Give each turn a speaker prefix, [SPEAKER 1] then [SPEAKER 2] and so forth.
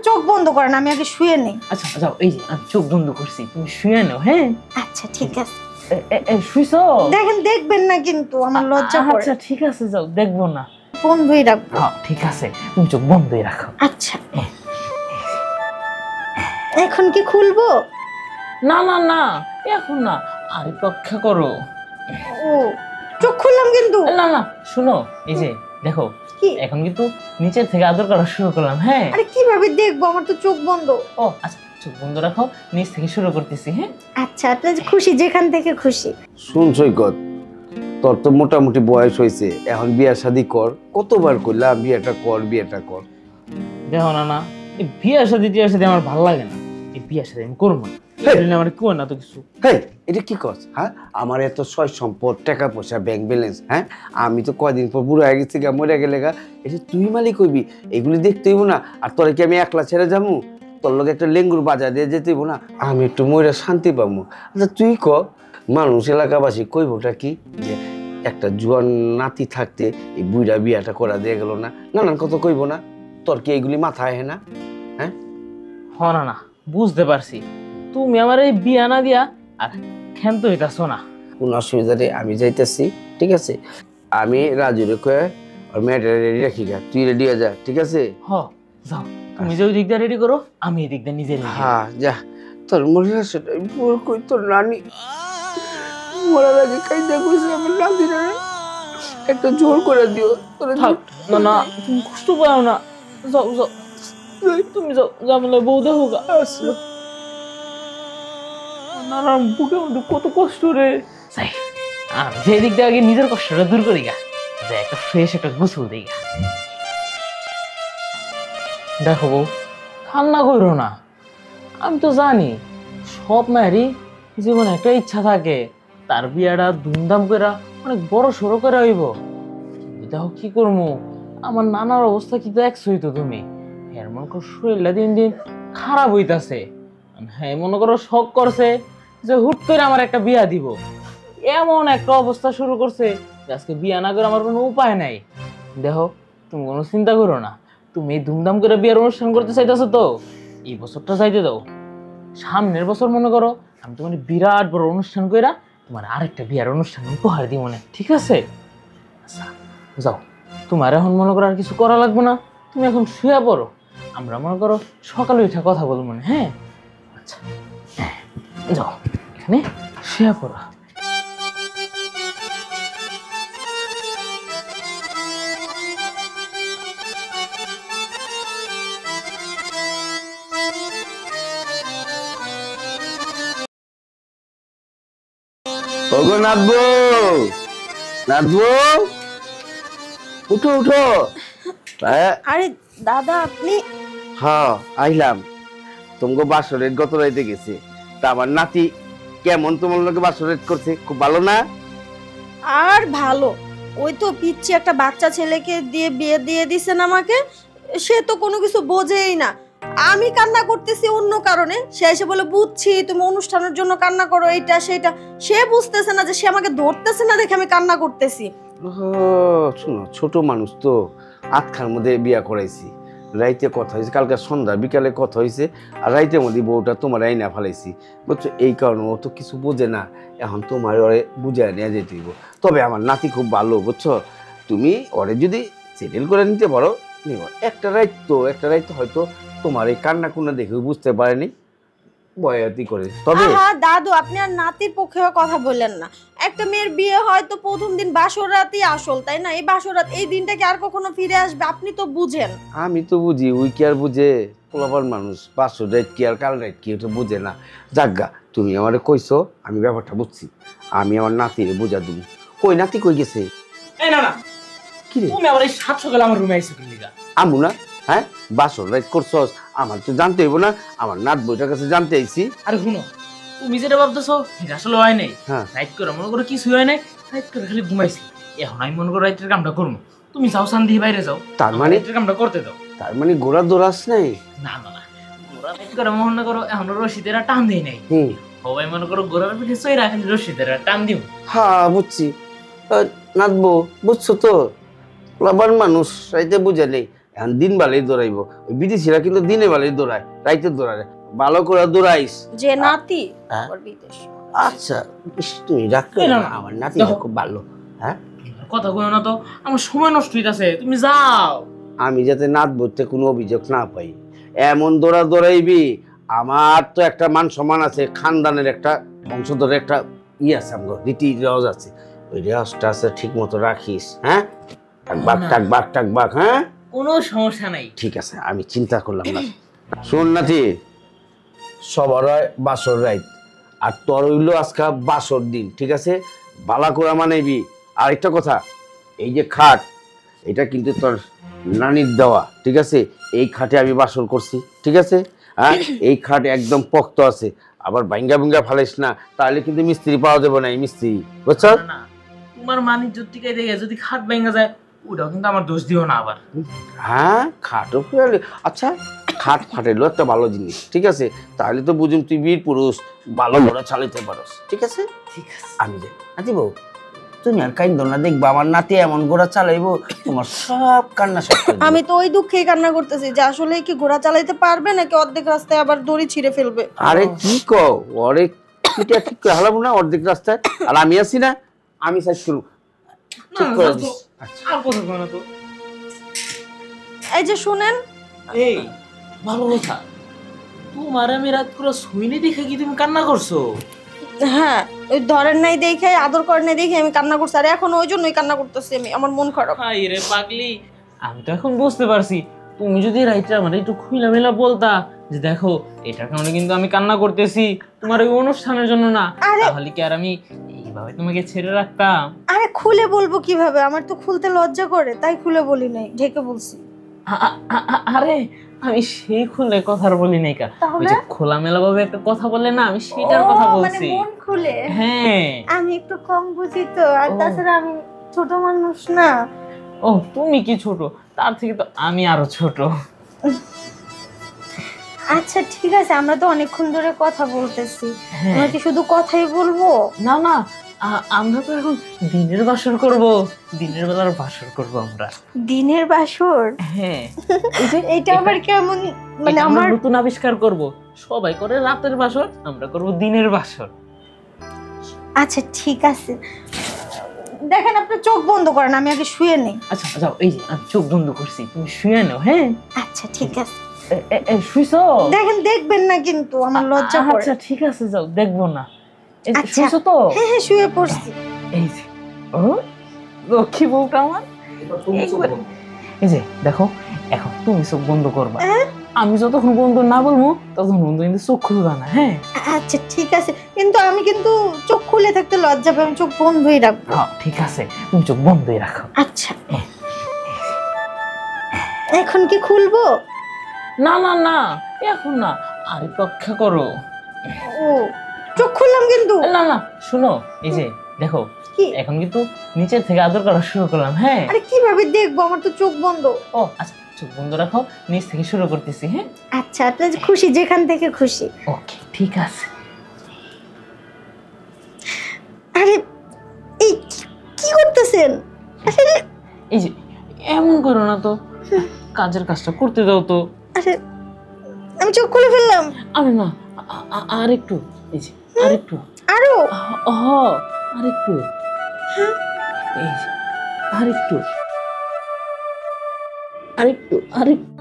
[SPEAKER 1] চোখ বন্ধ করেন, আমি আগে শুয়ে নেই।
[SPEAKER 2] আচ্ছা যাও, এই যে আমি চোখ বন্ধ করছি, তুমি শুয়ে নাও। হ্যাঁ
[SPEAKER 1] আচ্ছা ঠিক আছে।
[SPEAKER 2] শুইছো?
[SPEAKER 1] দেখেন, দেখবেন না কিন্তু, আমার লজ্জা করে।
[SPEAKER 2] আচ্ছা ঠিক আছে, যাও, দেখবো না।
[SPEAKER 1] বন্ধই রাখবো।
[SPEAKER 2] হ্যাঁ ঠিক আছে, তুমি চোখ বন্ধই রাখো।
[SPEAKER 1] আচ্ছা, এখন কি খুলবো?
[SPEAKER 2] না না না, এখন না, আর একটু অপেক্ষা করো।
[SPEAKER 1] ও, চোখ খুললাম কিন্তু।
[SPEAKER 2] না না, শুনো, এই যে দেখো,
[SPEAKER 1] কি?
[SPEAKER 2] এখন কিন্তু নিচের থেকে আদর করা শুরু করলাম। হ্যাঁ,
[SPEAKER 1] আরে কিভাবে দেখবো, আমার তো চোখ বন্ধ।
[SPEAKER 2] ও আচ্ছা, চোখ বন্ধ রাখো, নিচ থেকে শুরু করতেছি। হ্যাঁ
[SPEAKER 1] আচ্ছা, আপনি খুশি, যেখান থেকে খুশি।
[SPEAKER 3] শুন সৈকত, তোর তো মোটামুটি বয়স হয়েছে, এখন বিয়া শাদি কর। কতবার কইলাম বিয়েটা কর, বিয়েটা কর।
[SPEAKER 2] দেখো না না, এই বিয়ের সাথে টিয়ার সাথে আমার ভালো লাগে না, এই বিয়ের সাথে আমি করবো না। আমার কেউ না তো কিছু।
[SPEAKER 3] হেই, এটা কি কস? হ্যাঁ, আমার এত সয় সম্পদ, টাকা পয়সা, ব্যাংক ব্যালেন্স, হ্যাঁ, আমি তো কয়দিন পর বুড়ো হয়ে গেছি, মরে গেলে গা, এটা তুই মালিক হইবি, এগুলি দেখতে হইব না। আর তোরে কি আমি একলা ছেড়ে যাবো? তোর লগে একটা লেঙ্গুর বাজার দিয়ে যেতে হইব না, আমি একটু মরে শান্তি পাবো। আচ্ছা তুই ক, মানুষ এলাকাবাসী কইবটা কি যে একটা জোয়ান নাতি থাকতে এই বুইড়া বিয়াটা করা দিয়ে গেল না, নানান কথা কইব না? তোর কি এগুলি মাথায় আহে না? হ্যাঁ
[SPEAKER 2] না না, বুঝতে পারছি, তুমি আমার এই বিয়া না দিয়া আর ক্ষান্ত হইতাছো না।
[SPEAKER 3] কোন অসুবিধা নেই, আমি যাইতেছি, ঠিক আছে? আমি রাজুরে কয়ে আর মেয়েটা রেডি রাখি গা, তুই রেডি হয়ে যা, ঠিক আছে?
[SPEAKER 2] হ, যাও, তুমি যে ওই দিক দিয়ে রেডি করো, আমি এই দিক দিয়ে নিজে রেডি।
[SPEAKER 3] হ্যাঁ যা, তোর মনে আছে কই তোর নানি মরার আগে কাইদা কইছে আমার নাতিরা একটা জোর করে দিও। তোর
[SPEAKER 2] থাক, না না, তুমি কষ্ট পাও না, যাও যাও, তুমি যাও, যা বলে বউ দেখো গা। না না, বুকের মধ্যে কত কষ্ট রে। যাই, আমি যে দিক দিয়ে আগে নিজের কষ্টটা দূর করি গা, যে একটা ফ্রেশ একটা গোসল দিই গা। দেখো বউ, কান্না করো না, আমি তো জানি সব মায়েরই জীবনে একটা ইচ্ছা থাকে, তার বিয়াটা ধুমধাম করে অনেক বড় সড়ো করে হইব। কিন্তু দেখো কি করবো, আমার নানার অবস্থা কি দেখছোই তো তুমি, এর মনে করো শরীরটা দিন দিন খারাপ হইতাছে। হ্যাঁ, মনে করো শখ করছে যে হুট করে আমার একটা বিয়া দিব, এমন একটা অবস্থা শুরু করছে যে আজকে বিয়া না করে আমার কোনো উপায় নাই। দেখো, তুমি কোনো চিন্তা করো না, তুমি এই ধুমধাম করে বিয়ের অনুষ্ঠান করতে চাইতেছো তো এই বছরটা চাইতে দাও, সামনের বছর মনে করো আমি তোমার বিরাট বড় অনুষ্ঠান কইরা তোমার আরেকটা বিয়ার অনুষ্ঠান উপহার দিব মনে, ঠিক আছে? আচ্ছা যাও, তোমার এখন মনে করো আর কিছু করা লাগবে না, তুমি এখন শুয়ে পড়ো, আমরা মনে করো সকালে উঠে কথা বলবো না। হ্যাঁ আচ্ছা, যাও এখানে শুয়ে পড়ো।
[SPEAKER 3] ওগো নাথবো, নাথবো, উঠো উঠো।
[SPEAKER 1] আরে দাদা, আপনি?
[SPEAKER 3] হ্যাঁ আইলাম, তোমাকে বাসরের গত রাইতে গেছে, তা আমার নাতি কেমন তোমার লোকে বাসরের করছে? খুব ভালো না?
[SPEAKER 1] আর ভালো, ওই তো পিচ্ছি একটা বাচ্চা ছেলেকে দিয়ে বিয়ে দিয়ে দিছেন আমাকে, সে তো কোনো কিছু বোঝেই না। আমি কান্না করতেছি অন্য কারণে, সে এসে বলে বুঝছি তুমি অনুষ্ঠানের জন্য কান্না করো, এইটা সেটা। সে বুঝতেছে না যে সে আমাকে ধরতেছে না দেখে আমি কান্না করতেছি।
[SPEAKER 3] শোনো, ছোট মানুষ তো, আটখার মধ্যে বিয়া করাইছি, রাইতে কথা হয়েছে, কালকে সন্ধ্যা বিকালে কথা হয়েছে, আর রাইতের মধ্যে বউটা তোমার আইনা ফেলাইছি, বুঝছো? এই কারণে ও তো কিছু বোঝে না, এখন তোমার ওরে বুঝায় নিয়ে যেতে হইব। তবে আমার নাতি খুব ভালো, বুঝছো? তুমি ওরে যদি সেটেল করে নিতে পারো নিব। একটা রাইত হয়তো তোমার এই কান্না কুন্না দেখে বুঝতে পারেনি, বয়াতি করে। তবে
[SPEAKER 1] হ্যাঁ দাদু, আপনি আর নাতির পক্ষেও কথা বললেন না। একটা মেয়ের বিয়ে হয়তো প্রথম দিন বাসর রাতই আসল, তাই না? এই বাসর রাত, এই দিনটা কি আর কখনো ফিরে আসবে? আপনি তো বুঝেন।
[SPEAKER 3] আমি তো বুঝি, ওই কি আর বুঝে? পোলাপান মানুষ, বাসর রাত কি আর কাল রাত কি, ওটা বুঝে না। যাজ্ঞা, তুমি আমারে কইছো, আমি ব্যাপারটা বুঝছি, আমি আমার নাতিরে বুঝা দেবো। কই নাতি কই গেছে?
[SPEAKER 2] এই না না,
[SPEAKER 3] কি রে
[SPEAKER 2] তুমি আবার এই 7 সকালে আমার রুমে আইছো কি লিগা?
[SPEAKER 3] আমু না, হ্যাঁ বাসর রাত করছস, আমার তো জানতে হইব না? আমার নাত বইটার কাছে জানতে আইছি।
[SPEAKER 2] আরে শুনো, তুমি যেটা ভাবতেছো এটা আসলে হয় নাই।
[SPEAKER 3] হ্যাঁ
[SPEAKER 2] রাইট করে মনে করো কিছু হয় নাই, রাইট করে খালি ঘুমাইছি। এখন আমি মনে করো রাইটের কামটা করবো, তুমি যাও শান্তি বাইরে যাও,
[SPEAKER 3] তার মানে
[SPEAKER 2] রাইটের কামটা করতে দাও।
[SPEAKER 3] তার মানে গোড়া দৌড়াস নাই?
[SPEAKER 2] না না না, গোড়া রাইট করে মনে করো এখন রশিদেরা টান দেই নাই, সবাই মনে করো গোড়ার পিঠে চইরা খালি রশিদেরা টান দিব।
[SPEAKER 3] হ্যাঁ বুঝছি, নাতবো, বুঝছো তো? পোলাপান মানুষ রাইতে বুঝে নেই, এখন দিন বেলায় দৌড়াইবো। ওই বিদেশিরা কিন্তু দিনে বেলায় দৌড়ায়, রাইতে দৌড়ায় না। ভালো করে দৌড়াইস।
[SPEAKER 1] যে নাতি
[SPEAKER 3] হ্যাঁ?
[SPEAKER 1] আবার বিদেশ।
[SPEAKER 3] আচ্ছা ইস, তুই রাখ
[SPEAKER 2] এই না,
[SPEAKER 3] আমার নাতিটা
[SPEAKER 2] দেখো।
[SPEAKER 3] খুব ভালো। হ্যাঁ,
[SPEAKER 2] কথা কইও না তো, আমার সময় নষ্ট হইতাছে, তুমি যাও।
[SPEAKER 3] আমি যাতে নাত বলতে কোনো অভিযোগ না পাই এমন দৌড়াইবি। আমার তো একটা মান সম্মান আছে, খানদানের একটা বংশধরের একটা আছে, আমার রীতি রেওয়াজ আছে। ওই রেওয়াজটা আছে, ঠিক মতো রাখিস। হ্যাঁ, টাকবাক। হ্যাঁ,
[SPEAKER 2] কোনো সমস্যা নাই।
[SPEAKER 3] ঠিক আছে, আমি চিন্তা করলাম না। শোন নাতি, সবার হয় বাসর রাইত, আর তোর হইলো আজকে বাসর দিন, ঠিক আছে? বালা করে মানাইবি। আর একটা কথা, এই যে খাট, এটা কিন্তু তোর নানির দেওয়া, ঠিক আছে? এই খাটে আমি বাসর করছি, ঠিক আছে? হ্যাঁ, এই খাট একদম পক্ত আছে, আবার ভাঙ্গা ফালাইস না, তাহলে কিন্তু মিস্ত্রি পাওয়া যাবে না। এই মিস্ত্রি, বুঝছো?
[SPEAKER 2] না, না, তোমার মানিজ্জত টিকে দেখে যদি খাট ভেঙে যায়, ওটাও কিন্তু আমার দোষ দিও না আবার।
[SPEAKER 3] হ্যাঁ, খাটও ফুরালে আচ্ছা, খাট ফাটাইলো একটা ভালো জিনিস, ঠিক আছে? তাহলে তো বুঝুন তুই বীর পুরুষ, ভালো ঘোড়া চালাতে পারস, ঠিক আছে?
[SPEAKER 2] ঠিক আছে।
[SPEAKER 3] আমি যাই। নাতি বউ, তুমি আর কাইন্দ না, দেখবা আমার নাতি এমন ঘোড়া চালাইবো, তোমার সব কান্না সব করে দিবে।
[SPEAKER 1] আমি তো ওই দুঃখেই কান্না করতেছি যে আসলে কি ঘোড়া চালাইতে পারবে নাকি অর্ধেক রাস্তায় আবার দড়ি ছিঁড়ে ফেলবে।
[SPEAKER 3] আরে কি কও, ওরে কিটা ঠিক করে হালাবো না অর্ধেক রাস্তায়, আর আমি আছি না, আমি সাইড করব, ঠিক করে
[SPEAKER 2] না,
[SPEAKER 3] দিস।
[SPEAKER 2] আর কথা কই না তো।
[SPEAKER 1] এই যে শুনেন,
[SPEAKER 2] এই ভালো কথা, তোমার আমি রাত করে শুইনি দেখে কি তুমি কান্না করছো?
[SPEAKER 1] হ্যাঁ ওই ধরেন নাই দেখে আদর করেন নাই দেখে আমি কান্না করছি, আর এখন ওই জন্যই কান্না করতেছি আমি, আমার মন খারাপ।
[SPEAKER 2] হাই রে পাগলি, আমি তো এখন বুঝতে পারছি, তুমি যদি রাইটটা মানে একটু খুইলামেলা বলতা যে দেখো এটার কারণে কিন্তু আমি কান্না করতেছি, তোমার ওই অনুষ্ঠানের জন্য না,
[SPEAKER 1] আরে-
[SPEAKER 2] তাহলে কি আর আমি এইভাবে তোমাকে ছেড়ে রাখতাম?
[SPEAKER 1] আরে খুলে বলবো কিভাবে, আমার তো খুলতে লজ্জা করে, তাই খুলে বলি নাই, ঢেকে বলছি।
[SPEAKER 2] আরে আমি সেই খুলে কথা বলি নাই কা, ওই
[SPEAKER 1] তাহলে?
[SPEAKER 2] যে খোলামেলা ভাবে একটা কথা বললে না, আমি সেটার কথা
[SPEAKER 1] মানে
[SPEAKER 2] বলছি।
[SPEAKER 1] মন খুলে।
[SPEAKER 2] হ্যাঁ।
[SPEAKER 1] আমি একটু কম বুঝি তো, আর
[SPEAKER 2] ও।
[SPEAKER 1] তাছাড়া আমি ছোট মানুষ না।
[SPEAKER 2] ও তুমি কি ছোট, তার থেকে তো আমি আরো ছোট।
[SPEAKER 1] আচ্ছা ঠিক আছে, আমরা তো অনেকক্ষণ ধরে কথা বলতেছি,
[SPEAKER 2] হ্যাঁ।
[SPEAKER 1] আমরা কি শুধু কথাই বলবো?
[SPEAKER 2] না না, আমরা তো এখন দিনের বাসর করব, দিনের বেলার বাসর করব আমরা।
[SPEAKER 1] দিনের বাসর?
[SPEAKER 2] হ্যাঁ, এই যে
[SPEAKER 1] এটা আবার কেমন? মানে
[SPEAKER 2] এটা আমরা
[SPEAKER 1] আমার
[SPEAKER 2] নতুন আবিষ্কার করব, সবাই করে রাতের বাসর, আমরা করব দিনের বাসর।
[SPEAKER 1] আচ্ছা ঠিক আছে, দেখেন আপনি চোখ বন্ধ করেন, আমি আগে শুয়ে নেই।
[SPEAKER 2] আচ্ছা যাও, এই যে আমি চোখ বন্ধ করছি, তুমি শুয়ে নাও। হ্যাঁ,
[SPEAKER 1] আচ্ছা ঠিক আছে,
[SPEAKER 2] শুইছো?
[SPEAKER 1] দেখেন দেখবেন না কিন্তু, আমার লজ্জা করে।
[SPEAKER 2] আচ্ছা ঠিক আছে, যাও, দেখবো না। এই যে,
[SPEAKER 1] আচ্ছা।
[SPEAKER 2] শুইছো তো?
[SPEAKER 1] হ্যাঁ হ্যাঁ শুয়ে পড়ছি।
[SPEAKER 2] এই যে, ও লক্ষ্মী বউটা আমার। একবার- এই যে দেখো, এখন তুমি চোখ বন্ধ করবা, আমি যতক্ষণ বন্ধ না বলবো ততক্ষণ বন্ধ কিন্তু চোখ খুলবা না। হ্যাঁ
[SPEAKER 1] আচ্ছা ঠিক আছে, কিন্তু আমি কিন্তু চোখ খুলে থাকতে লজ্জা পাই, আমি চোখ বন্ধই রাখবো।
[SPEAKER 2] হ্যাঁ ঠিক আছে, তুমি চোখ বন্ধই রাখো।
[SPEAKER 1] আচ্ছা এখন কি খুলবো?
[SPEAKER 2] না না না, এখন না, আর একটু অপেক্ষা করো।
[SPEAKER 1] ও চোখ খুললাম কিন্তু।
[SPEAKER 2] না না, শুনো, এই যে দেখো,
[SPEAKER 1] কি?
[SPEAKER 2] এখন কিন্তু নিচের থেকে আদর করা শুরু করলাম। হ্যাঁ,
[SPEAKER 1] আরে কিভাবে দেখবো, আমার তো চোখ বন্ধ।
[SPEAKER 2] ও আচ্ছা, চোখ বন্ধ রাখো, নিচ থেকে শুরু করতেছি। হ্যাঁ
[SPEAKER 1] আচ্ছা আপনি যে খুশি, যেখান থেকে খুশি।
[SPEAKER 2] ওকে ঠিক আছে।
[SPEAKER 1] আরে এই কি করতেছেন? আসলে
[SPEAKER 2] এই যে এমন করো না তো, কাজের কাজটা করতে দাও তো।
[SPEAKER 1] আরে আমি চোখ খুলে ফেললাম।
[SPEAKER 2] আরে না, আর একটু, এই যে আর একটু,
[SPEAKER 1] আরো
[SPEAKER 2] আর একটু, এই যে আর একটু, আর একটু, আর একটু।